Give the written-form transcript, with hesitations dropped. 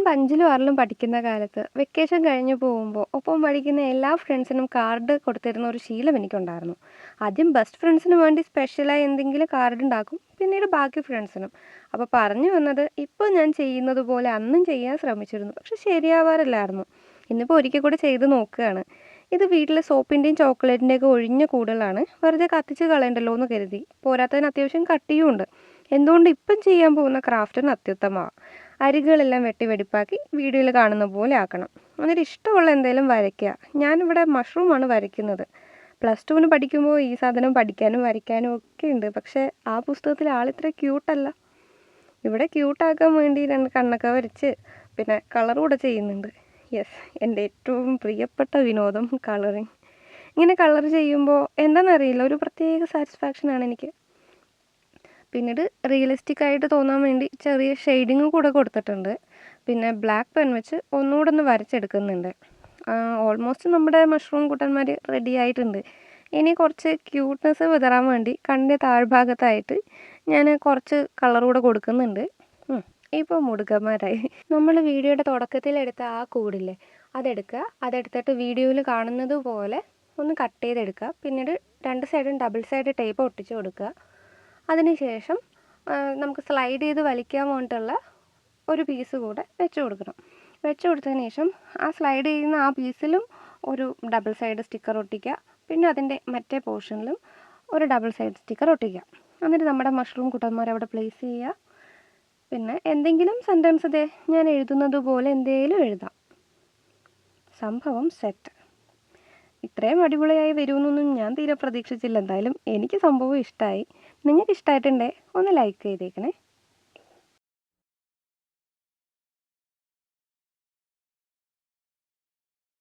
മുൻപ് 5ലും 6ലും പഠിക്കുന്ന കാലത്ത് വെക്കേഷൻ കഴിഞ്ഞ് പോകുമ്പോൾ ഒപ്പം പഠിക്കുന്ന എല്ലാ ഫ്രണ്ട്സിനും കാർഡ് കൊടുത്തിരുന്ന ഒരു ശീലം എനിക്കുണ്ടായിരുന്നു. ആദ്യം ബെസ്റ്റ് ഫ്രണ്ട്സിന് വേണ്ടി സ്പെഷ്യലായി എന്തെങ്കിലും കാർഡ് ഉണ്ടാക്കും, പിന്നീട് ബാക്കി ഫ്രണ്ട്സിനും. അപ്പോൾ പറഞ്ഞു വന്നത്, ഇപ്പോൾ ഞാൻ ചെയ്യുന്നത് പോലെ അന്നും ചെയ്യാൻ ശ്രമിച്ചിരുന്നു, പക്ഷെ ശരിയാവാറില്ലായിരുന്നു. ഇന്നിപ്പോൾ ഒരിക്കൽ കൂടി ചെയ്ത് നോക്കുകയാണ്. ഇത് വീട്ടിലെ സോപ്പിൻ്റെയും ചോക്ലേറ്റിൻ്റെയൊക്കെ ഒഴിഞ്ഞ കൂടുതലാണ്, വെറുതെ കത്തിച്ച് കളയണ്ടല്ലോ എന്ന് കരുതി. പോരാത്തതിന് അത്യാവശ്യം കട്ടിയും ഉണ്ട്. എന്തുകൊണ്ട് ഇപ്പം ചെയ്യാൻ പോകുന്ന ക്രാഫ്റ്റിന് അത്യുത്തമമാണ്. അരികുകളെല്ലാം വെട്ടി വെടിപ്പാക്കി വീഡിയോയിൽ കാണുന്ന പോലെ ആക്കണം. എന്നിട്ട് ഇഷ്ടമുള്ള എന്തെങ്കിലും വരയ്ക്കുക. ഞാനിവിടെ മഷ്റൂമാണ് വരയ്ക്കുന്നത്. പ്ലസ് ടുവിന് പഠിക്കുമ്പോൾ ഈ സാധനം പഠിക്കാനും വരയ്ക്കാനും ഒക്കെ ഉണ്ട്, പക്ഷേ ആ പുസ്തകത്തിൽ ആളിത്ര ക്യൂട്ടല്ല. ഇവിടെ ക്യൂട്ടാക്കാൻ വേണ്ടി 2 കണ്ണൊക്കെ വരച്ച് പിന്നെ കളർ കൂടെ ചെയ്യുന്നുണ്ട്. യെസ്, എൻ്റെ ഏറ്റവും പ്രിയപ്പെട്ട വിനോദം കളറിങ്. ഇങ്ങനെ കളർ ചെയ്യുമ്പോൾ എന്താണെന്നറിയില്ല, ഒരു പ്രത്യേക സാറ്റിസ്ഫാക്ഷനാണ് എനിക്ക്. പിന്നീട് റിയലിസ്റ്റിക് ആയിട്ട് തോന്നാൻ വേണ്ടി ചെറിയ ഷെയ്ഡിങ് കൂടെ കൊടുത്തിട്ടുണ്ട്. പിന്നെ ബ്ലാക്ക് പെൻ വെച്ച് ഒന്നുകൂടെ ഒന്ന് വരച്ചെടുക്കുന്നുണ്ട്. ഓൾമോസ്റ്റ് നമ്മുടെ മഷ്റൂം കുട്ടന്മാർ റെഡി ആയിട്ടുണ്ട്. ഇനി കുറച്ച് ക്യൂട്ട്നെസ് വിതറാൻ വേണ്ടി കണ്ണിൻ്റെ താഴ്ഭാഗത്തായിട്ട് ഞാൻ കുറച്ച് കളർ കൂടെ കൊടുക്കുന്നുണ്ട്. ഇപ്പോൾ മുടുക്കന്മാരായി. നമ്മൾ വീഡിയോയുടെ തുടക്കത്തിലെടുത്ത ആ കൂടില്ലേ, അതെടുത്തിട്ട് വീഡിയോയിൽ കാണുന്നത് പോലെ ഒന്ന് കട്ട് ചെയ്തെടുക്കുക. പിന്നീട് 2 സൈഡും ഡബിൾ സൈഡ് ടേപ്പ് ഒട്ടിച്ച് കൊടുക്കുക. അതിനുശേഷം നമുക്ക് സ്ലൈഡ് ചെയ്ത് വലിക്കാൻ വേണ്ടിയിട്ടുള്ള ഒരു പീസ് കൂടെ വെച്ച് കൊടുക്കണം. വെച്ച് കൊടുത്തതിന് ശേഷം ആ സ്ലൈഡ് ചെയ്യുന്ന ആ പീസിലും ഒരു ഡബിൾ സൈഡ് സ്റ്റിക്കർ ഒട്ടിക്കുക. പിന്നെ അതിൻ്റെ മറ്റേ പോർഷനിലും ഒരു ഡബിൾ സൈഡ് സ്റ്റിക്കർ ഒട്ടിക്കുക. എന്നിട്ട് നമ്മുടെ മഷ്റൂം കുട്ടന്മാർ അവിടെ പ്ലേസ് ചെയ്യുക. പിന്നെ എന്തെങ്കിലും സെൻറ്റൻസ് ഞാൻ എഴുതുന്നത് പോലെ എന്തെങ്കിലും എഴുതാം. സംഭവം സെറ്റ്. ഇത്രയും അടിപൊളിയായി വരുമെന്നൊന്നും ഞാൻ തീരെ പ്രതീക്ഷിച്ചില്ല. എന്തായാലും എനിക്ക് സംഭവം ഇഷ്ടമായി. നിങ്ങൾക്ക് ഇഷ്ടമായിട്ടുണ്ടെങ്കിൽ ഒന്ന് ലൈക്ക് ചെയ്തേക്കണേ.